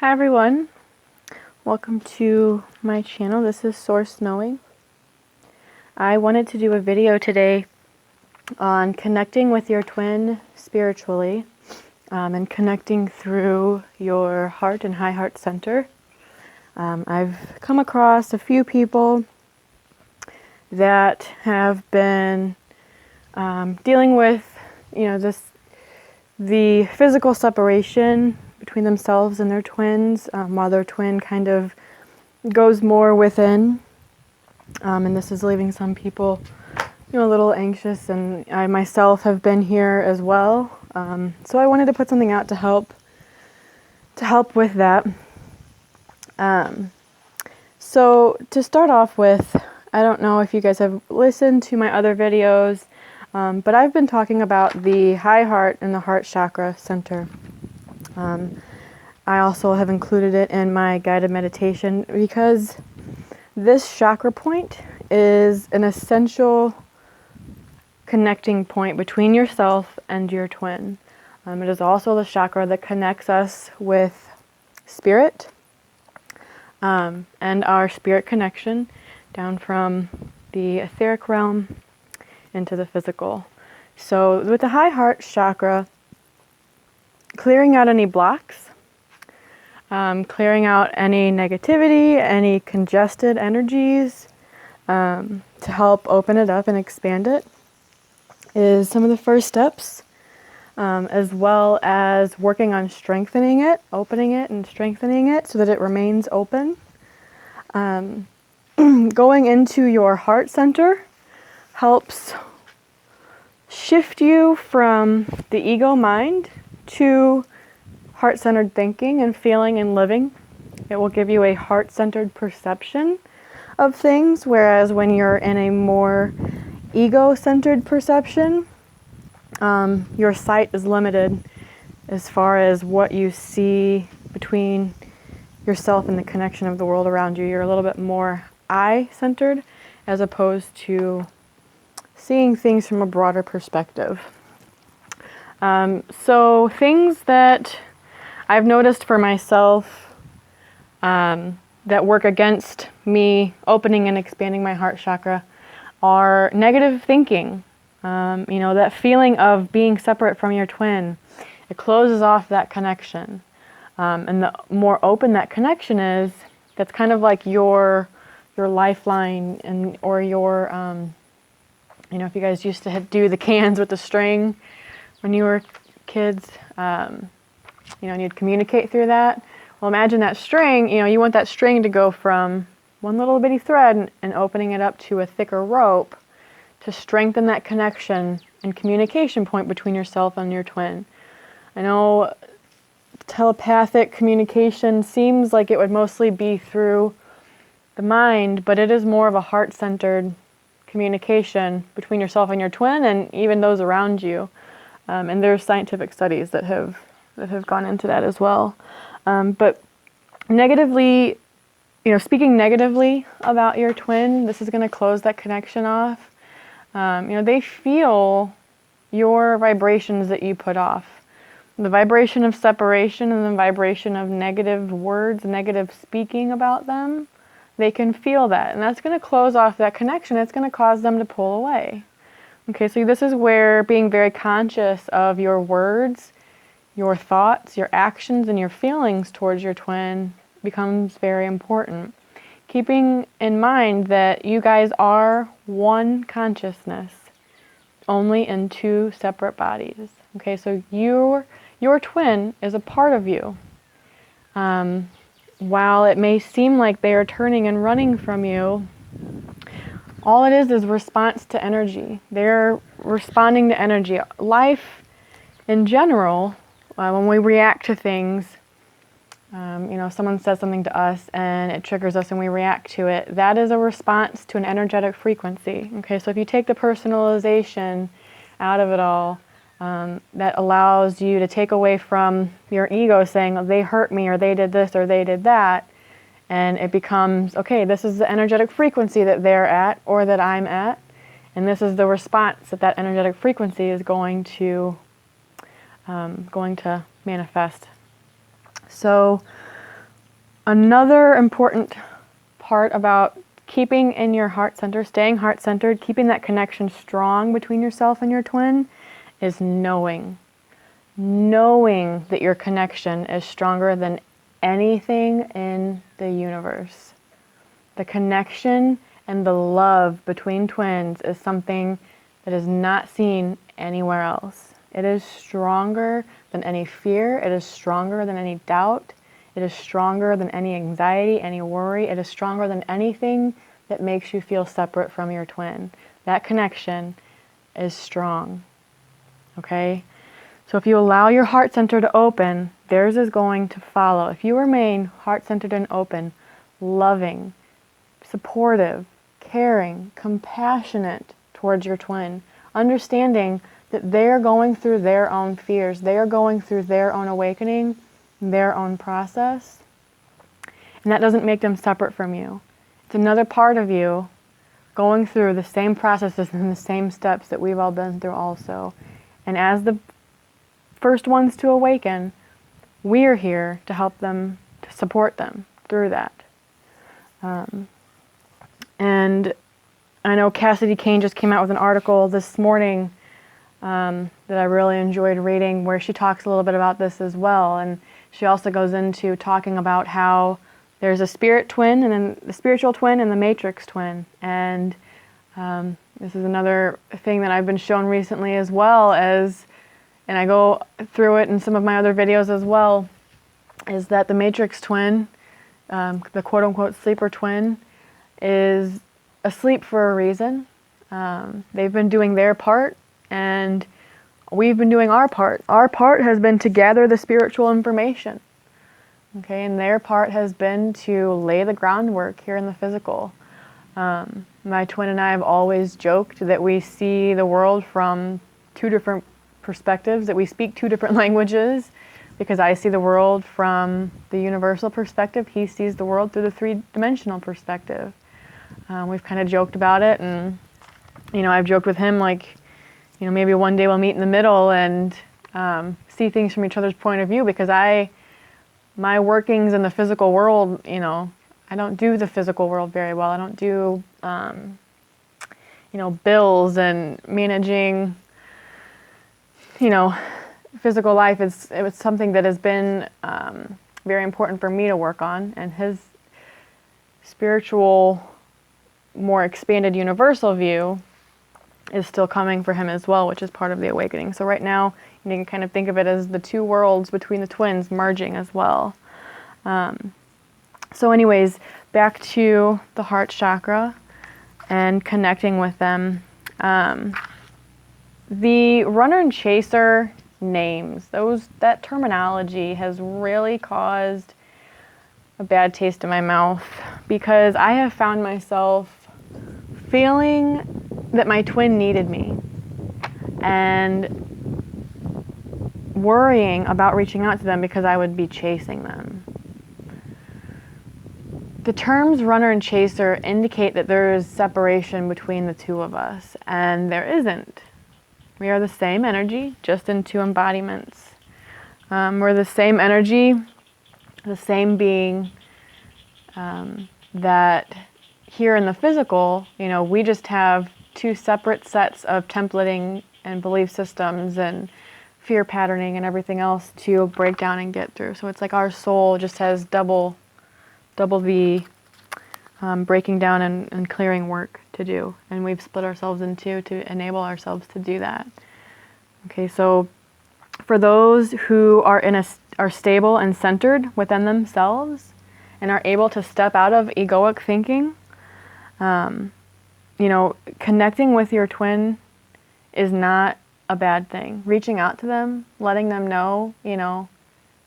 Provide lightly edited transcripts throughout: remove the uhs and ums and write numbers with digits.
Hi everyone, welcome to my channel. This is Source Knowing. I wanted to do a video today on connecting with your twin spiritually and connecting through your heart and high heart center. I've come across a few people that have been dealing with, the physical separation between themselves and their twins, while their twin kind of goes more within, and this is leaving some people, a little anxious, and I myself have been here as well. So I wanted to put something out to help with that. So to start off with, I don't know if you guys have listened to my other videos, but I've been talking about the high heart and the heart chakra center. I also have included it in my guided meditation because this chakra point is an essential connecting point between yourself and your twin. It is also the chakra that connects us with spirit and our spirit connection down from the etheric realm into the physical. So with the high heart chakra, clearing out any blocks, clearing out any negativity, any congested energies, to help open it up and expand it is some of the first steps, as well as working on strengthening it, opening it and strengthening it so that it remains open. Going into your heart center helps shift you from the ego mind to heart-centered thinking and feeling and living. It will give you a heart-centered perception of things, whereas when you're in a more ego-centered perception, your sight is limited as far as what you see between yourself and the connection of the world around you. You're a little bit more I-centered as opposed to seeing things from a broader perspective. So things that I've noticed for myself that work against me opening and expanding my heart chakra are negative thinking. That feeling of being separate from your twin. It closes off that connection. And the more open that connection is, that's kind of like your lifeline, or your, if you guys used to do the cans with the string when you were kids, and you'd communicate through that. Well, imagine that string, you want that string to go from one little bitty thread and opening it up to a thicker rope to strengthen that connection and communication point between yourself and your twin. I know telepathic communication seems like it would mostly be through the mind, but it is more of a heart-centered communication between yourself and your twin and even those around you. And there's scientific studies that have gone into that as well. But negatively, speaking negatively about your twin, this is going to close that connection off. They feel your vibrations that you put off. The vibration of separation and the vibration of negative words, negative speaking about them, they can feel that. And that's going to close off that connection. It's going to cause them to pull away. Okay, so this is where being very conscious of your words, your thoughts, your actions, and your feelings towards your twin becomes very important. Keeping in mind that you guys are one consciousness, only in two separate bodies. Okay, so your twin is a part of you. While it may seem like they are turning and running from you, all it is response to energy. They're responding to energy. Life in general, when we react to things, someone says something to us and it triggers us and we react to it, that is a response to an energetic frequency. Okay, so if you take the personalization out of it all, that allows you to take away from your ego saying, oh, they hurt me, or they did this, or they did that, and it becomes, okay, this is the energetic frequency that they're at or that I'm at, and this is the response that energetic frequency is going to manifest. So Another important part about keeping in your heart center, staying heart-centered, keeping that connection strong between yourself and your twin is knowing. Knowing that your connection is stronger than anything in the universe. The connection and the love between twins is something that is not seen anywhere else. It is stronger than any fear. It is stronger than any doubt. It is stronger than any anxiety, any worry. It is stronger than anything that makes you feel separate from your twin. That connection is strong. Okay? So if you allow your heart center to open, theirs is going to follow. If you remain heart-centered and open, loving, supportive, caring, compassionate towards your twin, understanding that they're going through their own fears, they are going through their own awakening, their own process, and that doesn't make them separate from you. It's another part of you going through the same processes and the same steps that we've all been through also. And as the first ones to awaken, we are here to help them, to support them through that. And I know Cassidy Kane just came out with an article this morning that I really enjoyed reading, where she talks a little bit about this as well. And she also goes into talking about how there's a spirit twin, and then the spiritual twin and the matrix twin. And this is another thing that I've been shown recently as well, as, and I go through it in some of my other videos as well, is that the matrix twin, the quote-unquote sleeper twin, is asleep for a reason. They've been doing their part, and we've been doing our part. Our part has been to gather the spiritual information. Okay, and their part has been to lay the groundwork here in the physical. My twin and I have always joked that we see the world from two different perspectives, that we speak two different languages, because I see the world from the universal perspective. He sees the world through the three-dimensional perspective. We've kind of joked about it, and I've joked with him, like, maybe one day we'll meet in the middle and see things from each other's point of view, because my workings in the physical world, I don't do the physical world very well. I don't do, bills and managing, physical life. It was something that has been very important for me to work on, and his spiritual, more expanded universal view is still coming for him as well, which is part of the awakening. So right now, you can kind of think of it as the two worlds between the twins merging as well. So anyways, back to the heart chakra and connecting with them. The runner and chaser names, that terminology has really caused a bad taste in my mouth, because I have found myself feeling that my twin needed me and worrying about reaching out to them because I would be chasing them. The terms runner and chaser indicate that there is separation between the two of us, and there isn't. We are the same energy, just in two embodiments. We're the same energy, the same being, that here in the physical, we just have two separate sets of templating and belief systems and fear patterning and everything else to break down and get through. So it's like our soul just has double the breaking down and clearing work to do. And we've split ourselves in two to enable ourselves to do that. Okay, so for those who are stable and centered within themselves and are able to step out of egoic thinking, connecting with your twin is not a bad thing. Reaching out to them, letting them know,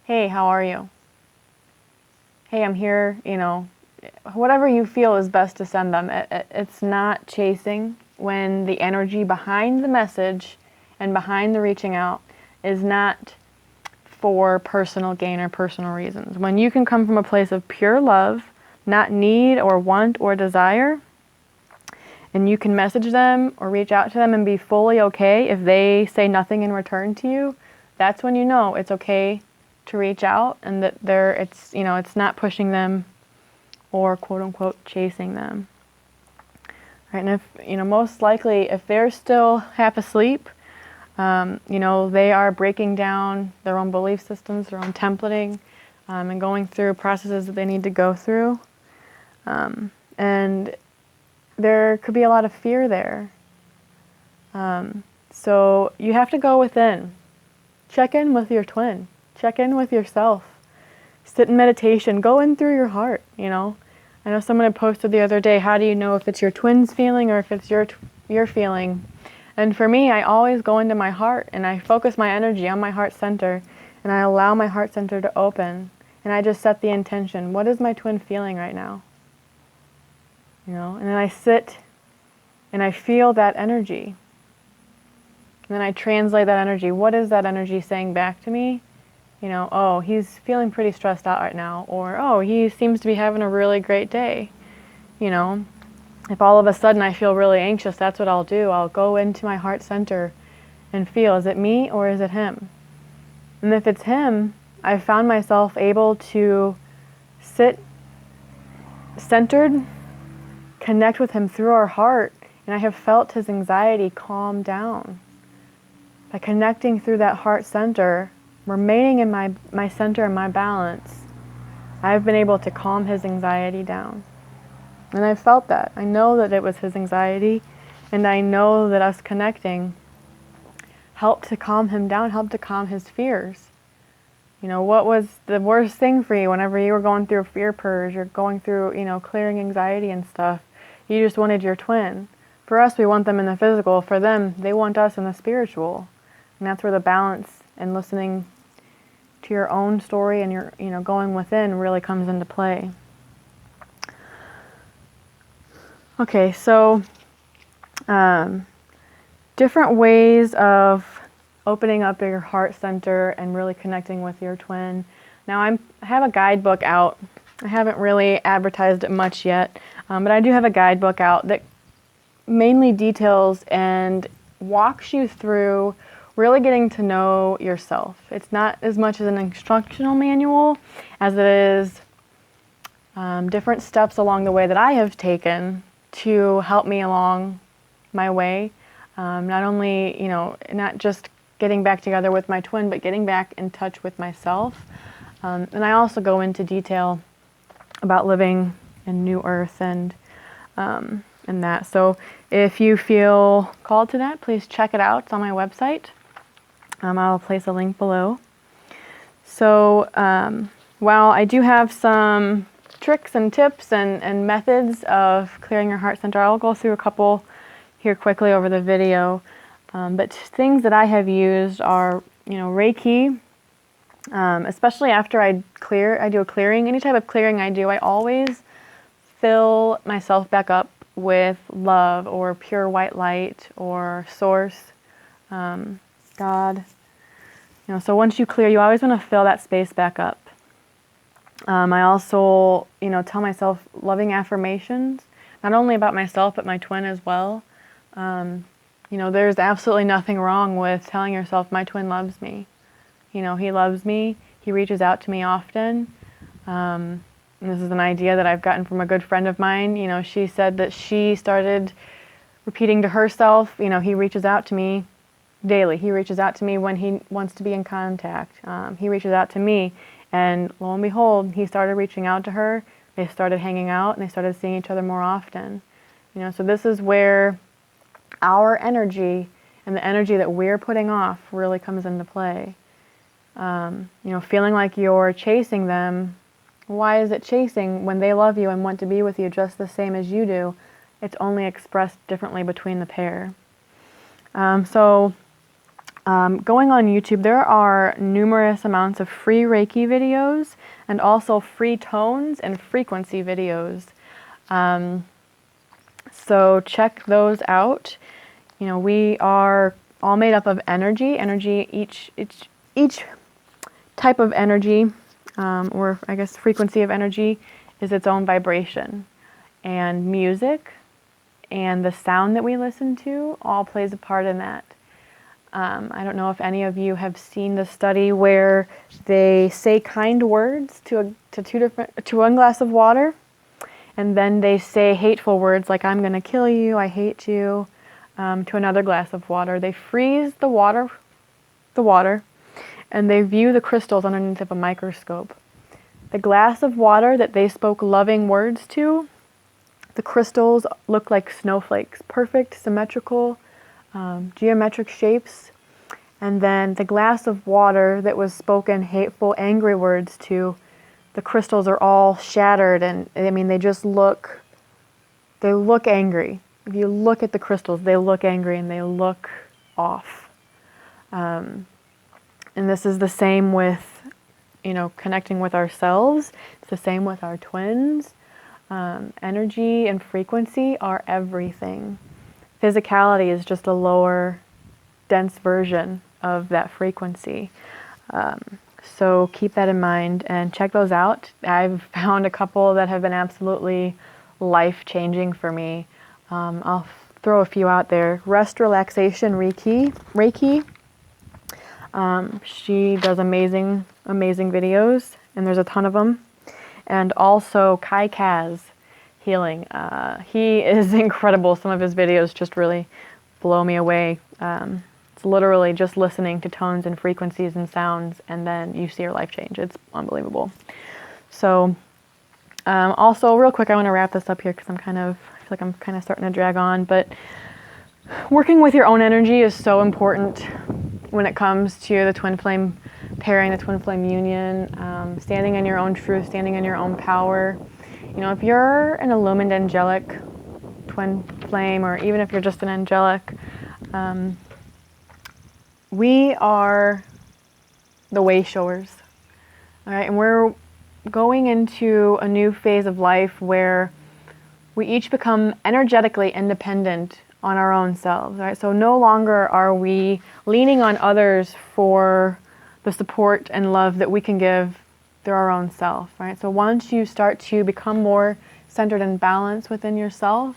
hey, how are you? Hey, I'm here, whatever you feel is best to send them. It's not chasing when the energy behind the message and behind the reaching out is not for personal gain or personal reasons. When you can come from a place of pure love, not need or want or desire, and you can message them or reach out to them and be fully okay if they say nothing in return to you, that's when you know it's okay to reach out, and that it's not pushing them or quote unquote chasing them. Right? And if, most likely if they're still half asleep, they are breaking down their own belief systems, their own templating, and going through processes that they need to go through. And there could be a lot of fear there. So you have to go within. Check in with your twin. Check in with yourself. Sit in meditation. Go in through your heart, I know someone had posted the other day, how do you know if it's your twin's feeling or if it's your feeling? And for me, I always go into my heart and I focus my energy on my heart center and I allow my heart center to open. And I just set the intention. What is my twin feeling right now? And then I sit and I feel that energy. And then I translate that energy. What is that energy saying back to me? Oh, he's feeling pretty stressed out right now. Or, oh, he seems to be having a really great day. If all of a sudden I feel really anxious, that's what I'll do. I'll go into my heart center and feel, is it me or is it him? And if it's him, I've found myself able to sit centered, connect with him through our heart, and I have felt his anxiety calm down. By connecting through that heart center, remaining in my center and my balance, I've been able to calm his anxiety down. And I've felt that. I know that it was his anxiety, and I know that us connecting helped to calm him down, helped to calm his fears. What was the worst thing for you whenever you were going through a fear purge, you're going through, clearing anxiety and stuff? You just wanted your twin. For us, we want them in the physical. For them, they want us in the spiritual. And that's where the balance and listening to your own story and your, going within really comes into play. Okay, so different ways of opening up your heart center and really connecting with your twin. Now I have a guidebook out. I haven't really advertised it much yet, but I do have a guidebook out that mainly details and walks you through really getting to know yourself. It's not as much as an instructional manual as it is different steps along the way that I have taken to help me along my way. Not only, not just getting back together with my twin, but getting back in touch with myself. And I also go into detail about living in New Earth and that. So if you feel called to that, please check it out. It's on my website. I'll place a link below. So while I do have some tricks and tips and methods of clearing your heart center, I'll go through a couple here quickly over the video. But things that I have used are, Reiki, especially after I do a clearing. Any type of clearing I do, I always fill myself back up with love or pure white light or source, God. So once you clear, you always want to fill that space back up. I also, tell myself loving affirmations, not only about myself, but my twin as well. There's absolutely nothing wrong with telling yourself, my twin loves me. He loves me. He reaches out to me often. And this is an idea that I've gotten from a good friend of mine. She said that she started repeating to herself, he reaches out to me daily. He reaches out to me when he wants to be in contact. He reaches out to me. And lo and behold, he started reaching out to her. They started hanging out and they started seeing each other more often. So this is where our energy and the energy that we're putting off really comes into play. Feeling like you're chasing them. Why is it chasing when they love you and want to be with you just the same as you do? It's only expressed differently between the pair. Going on YouTube, there are numerous amounts of free Reiki videos and also free tones and frequency videos. So check those out. We are all made up of energy. Each type of energy, or I guess frequency of energy, is its own vibration. And music and the sound that we listen to all plays a part in that. I don't know if any of you have seen the study where they say kind words to one glass of water, and then they say hateful words like "I'm going to kill you," "I hate you," to another glass of water. They freeze the water, and they view the crystals underneath of a microscope. The glass of water that they spoke loving words to, the crystals look like snowflakes, perfect, symmetrical, geometric shapes. And then the glass of water that was spoken hateful, angry words to, the crystals are all shattered, and I mean, they look angry. If you look at the crystals, they look angry and they look off. And this is the same with, connecting with ourselves. It's the same with our twins. Energy and frequency are everything. Physicality is just a lower, dense version of that frequency. So keep that in mind and check those out. I've found a couple that have been absolutely life-changing for me. I'll throw a few out there. Rest Relaxation Reiki. She does amazing videos, and there's a ton of them. And also Kai Kaz Healing. He is incredible. Some of his videos just really blow me away. It's literally just listening to tones and frequencies and sounds, and then you see your life change. It's unbelievable. So, also real quick, I want to wrap this up here because I feel like I'm kind of starting to drag on, but working with your own energy is so important when it comes to the twin flame pairing, the twin flame union, standing in your own truth, standing in your own power. If you're an illumined angelic twin flame, or even if you're just an angelic, we are the way showers, all right? And we're going into a new phase of life where we each become energetically independent on our own selves, right? So no longer are we leaning on others for the support and love that we can give through our own self, right? So once you start to become more centered and balanced within yourself,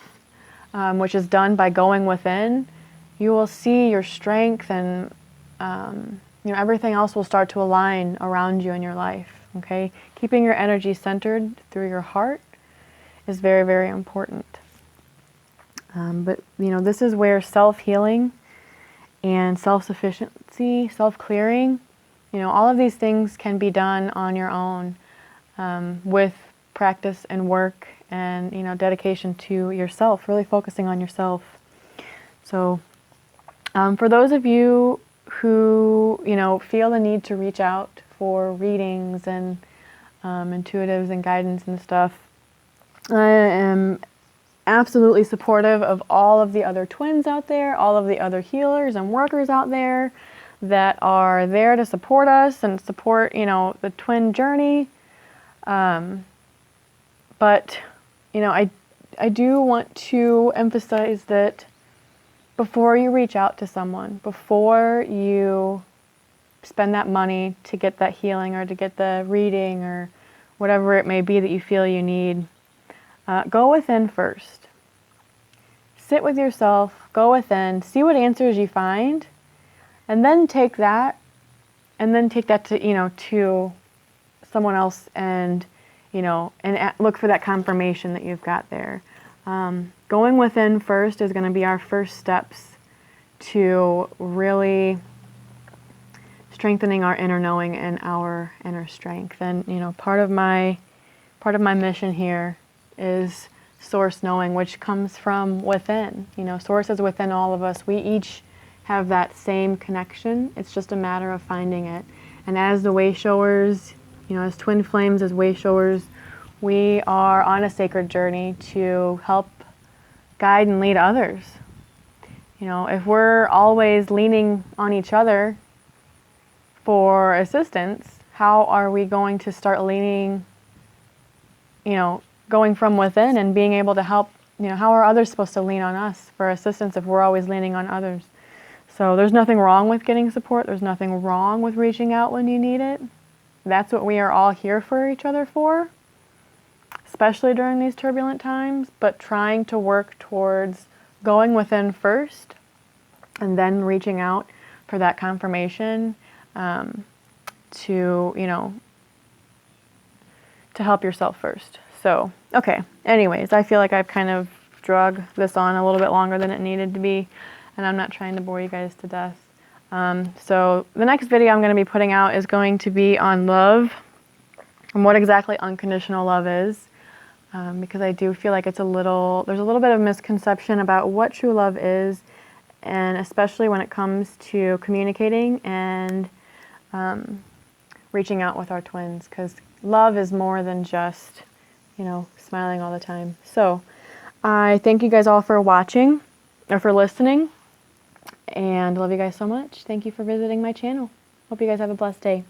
which is done by going within, you will see your strength and everything else will start to align around you in your life, okay? Keeping your energy centered through your heart is very, very important. But this is where self-healing and self-sufficiency, self-clearing, all of these things can be done on your own with practice and work and, dedication to yourself, really focusing on yourself. So for those of you who, feel the need to reach out for readings and intuitives and guidance and stuff, I am absolutely supportive of all of the other twins out there, all of the other healers and workers out there that are there to support us and support, the twin journey. But, I do want to emphasize that before you reach out to someone, before you spend that money to get that healing or to get the reading or whatever it may be that you feel you need, go within first. Sit with yourself, go within, see what answers you find, and then take that to, to someone else and, look for that confirmation that you've got there. Going within first is going to be our first steps to really strengthening our inner knowing and our inner strength. And, part of my mission here is source knowing, which comes from within. Source is within all of us. We each have that same connection. It's just a matter of finding it. And as the way showers, as twin flames, as way showers, we are on a sacred journey to help guide and lead others. If we're always leaning on each other for assistance, how are we going to start leaning, going from within and being able to help, how are others supposed to lean on us for assistance if we're always leaning on others? So there's nothing wrong with getting support. There's nothing wrong with reaching out when you need it. That's what we are all here for each other for, especially during these turbulent times, but trying to work towards going within first and then reaching out for that confirmation, to, you know, to help yourself first. So, okay. Anyways, I feel like I've kind of drug this on a little bit longer than it needed to be, and I'm not trying to bore you guys to death. So the next video I'm going to be putting out is going to be on love and what exactly unconditional love is, because I do feel like there's a little bit of misconception about what true love is, and especially when it comes to communicating and reaching out with our twins, because love is more than just, you know, smiling all the time. So I thank you guys all for watching or for listening, and love you guys so much. Thank you for visiting my channel. Hope you guys have a blessed day.